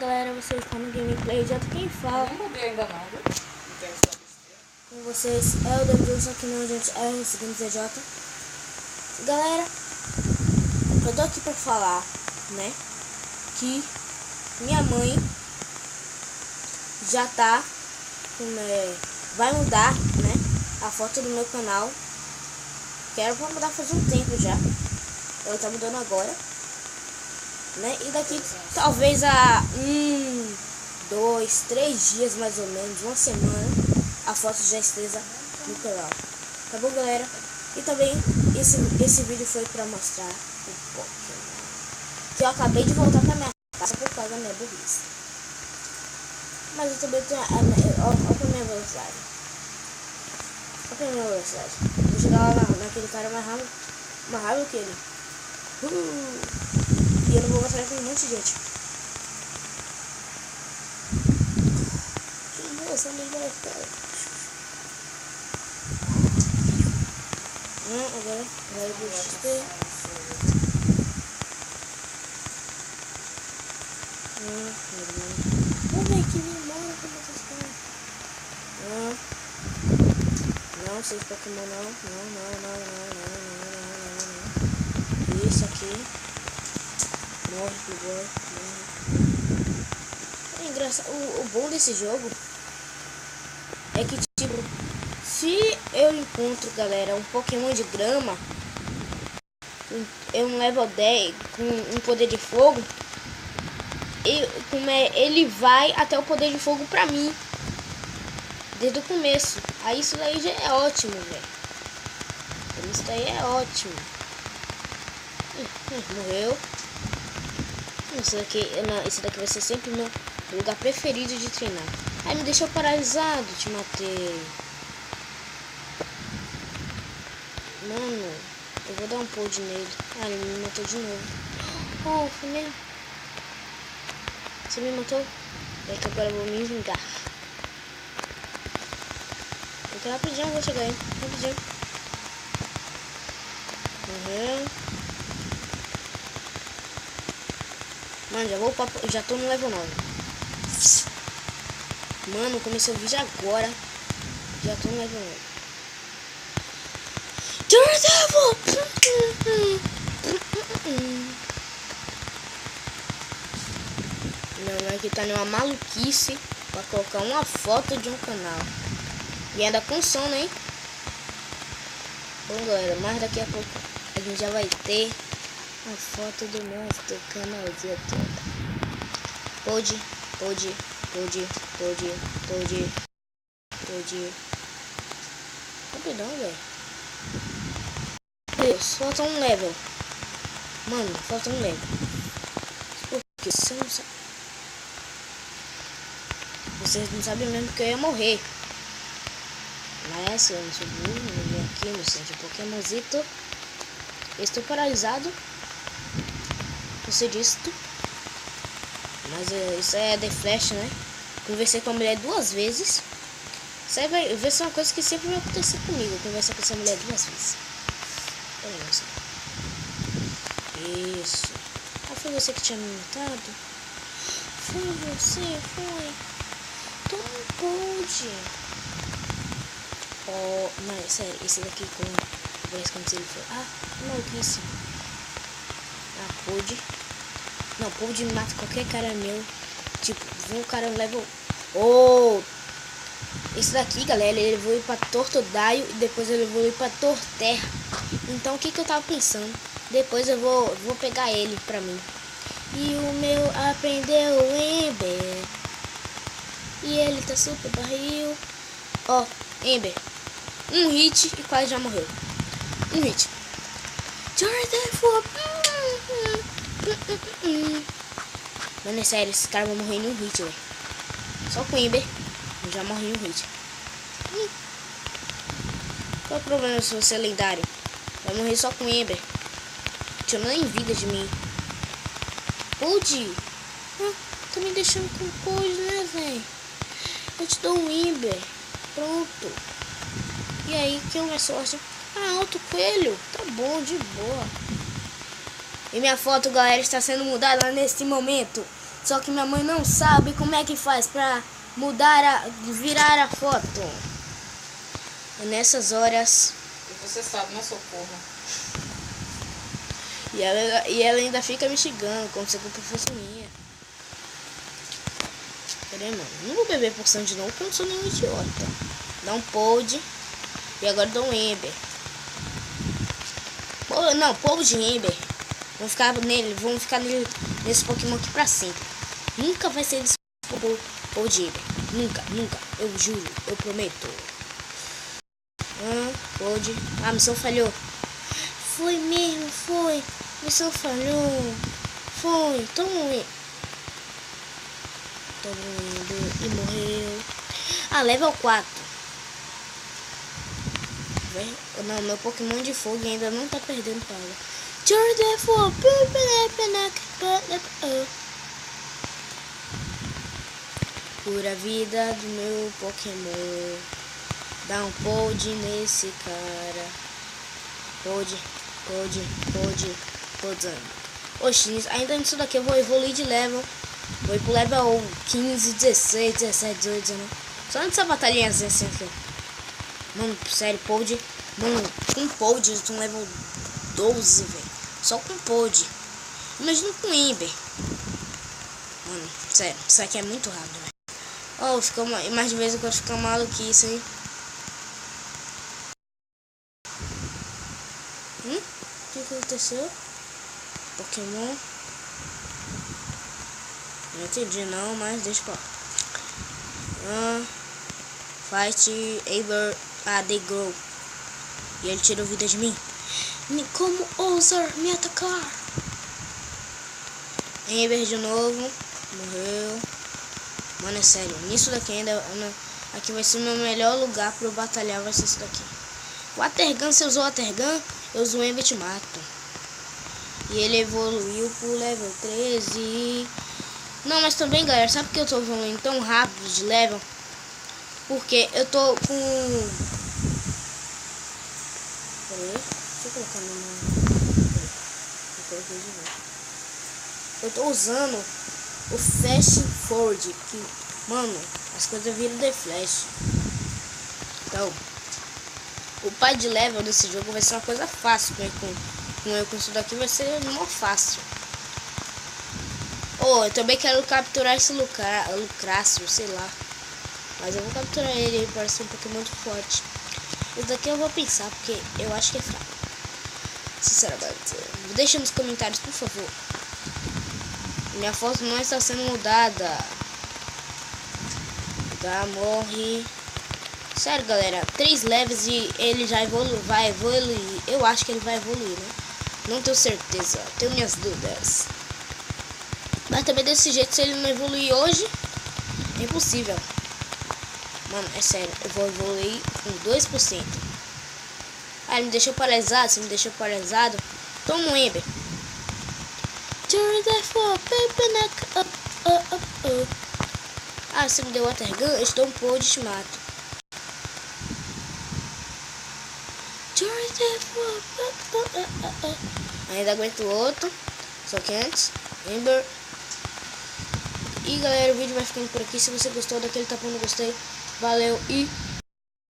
galera, vocês estão no gameplay de quem fala. Não mudei ainda não, viu? Com vocês é o David, aqui não, gente, é o seguinte CJ. Galera, eu tô aqui pra falar, né, que minha mãe já tá vai mudar, né, a foto do meu canal. Que era pra mudar faz um tempo já. Ela tá mudando agora, né? E daqui talvez a 1, 2, 3 dias mais ou menos, uma semana, a foto já esteja no canal. Tá bom, galera? E também esse vídeo foi pra mostrar o Pokémon, que eu acabei de voltar pra minha casa por causa da minha burrice. Mas eu também tenho olha pra minha velocidade. Olha pra minha velocidade. Vou chegar lá naquele cara mais rápido que ele. E eu não vou batalhar com um monte de gente. Que Deus, onde ele vai ficar? Agora vai pro XP. Vamos ver que demora pra essas coisas. Não, esses Pokémon não. Isso aqui. Morre, morre. É engraçado. O bom desse jogo é que, tipo, se eu encontro, galera, um Pokémon de grama, um level 10 com um poder de fogo, ele vai até o poder de fogo pra mim desde o começo. Aí isso daí já é ótimo, velho. Isso daí é ótimo. Morreu. Esse daqui vai ser sempre o meu lugar preferido de treinar. Ai, me deixou paralisado, te matei. Mano, eu vou dar um pulo nele. Ah, ele me matou de novo. Oh, foi mesmo. Você me matou? É que agora eu vou me vingar. Porque rapidinho eu vou chegar aí. Rapidinho. Morreu. Mano, já tô no level 9. Mano, comecei o vídeo agora. Já tô no level 9. Meu mãe aqui tá numa maluquice pra colocar uma foto de um canal. E ainda com sono, hein? Bom, galera, mas daqui a pouco a gente já vai ter a foto do nosso canalzinho todo. Pode. Rapidão, velho. Deus, falta um level. Mano, falta um level. Porque você não sabe. Vocês não sabem mesmo que eu ia morrer. Mas eu não sou burro, eu vim aqui no centro Pokémonzito. Eu estou paralisado. Você disse. Mas isso é The Flash, né? Conversei com a mulher 2 vezes. Isso aí vai ser uma coisa que sempre vai acontecer comigo. Conversar com essa mulher 2 vezes. Isso. Ah, foi você que tinha me matado? Foi você, foi. Então não pode. Oh, não, sério, esse daqui parece como se ele for. Ah, maluquice. Ah, pode. Não, pode me mata qualquer cara meu. Tipo, vem um cara level. Oh! Esse daqui, galera, ele evolui pra Tortodaio e depois ele evolui pra Torterra. Então o que eu tava pensando? Depois eu vou pegar ele pra mim. E o meu aprendeu o Ember. E ele tá super barril. Ó, Ember. Um hit e quase já morreu. Um hit. Mano, é sério, esse cara vai morrer em um hit, velho. Só com o Ember eu já morri em um hit. Qual é o problema se você é lendário? Vai morrer só com o Ember. Tirando nem vida de mim. Pode. Tá me deixando com coisa, né, velho? Eu te dou um Ember. Pronto. E aí, que é uma sorte? Ah, outro coelho. Tá bom, de boa. E minha foto, galera, está sendo mudada neste momento. Só que minha mãe não sabe como é que faz pra virar a foto. E nessas horas... E você sabe, né, Socorro? E ela ainda fica me xingando, como se eu fosse minha. Peraí, mano. Não vou beber porção de novo, porque eu não sou nenhum idiota. Dá um pod. E agora dou um Ember. Não, polvo de Ember. Vamos ficar nele nesse Pokémon aqui pra sempre. Nunca vai ser desse polvo de Ember. Nunca. Eu juro, eu prometo. Pode. Ah, a missão falhou. Foi mesmo, foi. A missão falhou. Foi. Toma um e morreu. Ah, level 4. Não, meu Pokémon de fogo ainda não tá perdendo power. Pura vida do meu Pokémon. Dá um pod nesse cara. Podando. Oxi, ainda nisso daqui eu vou evoluir de level. Vou ir pro level 15, 16, 17, 18, 19. Só nessa batalhinha assim aqui. Mano, sério, pod. Mano, com pod eu tô no level 12, velho. Só com pod. Imagina com Ember. Mano, sério, isso aqui é muito rápido, velho. Oh, ficou mais de vez em quando fica maluquice, hein? O que aconteceu? Pokémon. Não entendi não, mas deixa pra lá. Fight Ember. They grow. E ele tirou vida de mim. Como ousar me atacar? Ember de novo. Morreu. Mano, é sério. Nisso daqui ainda... Aqui vai ser o meu melhor lugar pra eu batalhar. Vai ser isso daqui. O Watergun, se eu usou o Watergun, eu uso o Ember e te mato. E ele evoluiu pro level 13. Não, mas também, galera, sabe por que eu tô evoluindo tão rápido de level? Porque eu tô com... Peraí, deixa eu colocar no... Eu tô usando o Fast Forward, que, mano, as coisas viram The Flash. Então, o pai de level desse jogo vai ser uma coisa fácil, né? Com isso daqui vai ser mó fácil. Oh, eu também quero capturar esse Lucrácio, sei lá. Mas eu vou capturar ele, ele parece um Pokémon muito forte. Esse daqui eu vou pensar, porque eu acho que é fraco. Sinceramente. Deixa nos comentários, por favor. Minha foto não está sendo mudada. Tá, morre. Sério, galera. 3 levels e ele já vai evoluir. Eu acho que ele vai evoluir, né? Não tenho certeza. Tenho minhas dúvidas. Mas também desse jeito, se ele não evoluir hoje, é impossível. Mano, é sério. Eu vou evoluir com 2%. Ah, ele me deixou paralisado. Se me deixou paralisado, toma um Ember. Ah, você me deu Watergun, eu te dou um pod e te mato. Ainda aguento outro. Só que antes, Ember. E galera, o vídeo vai ficando por aqui. Se você gostou daquele tapão no gostei, valeu e...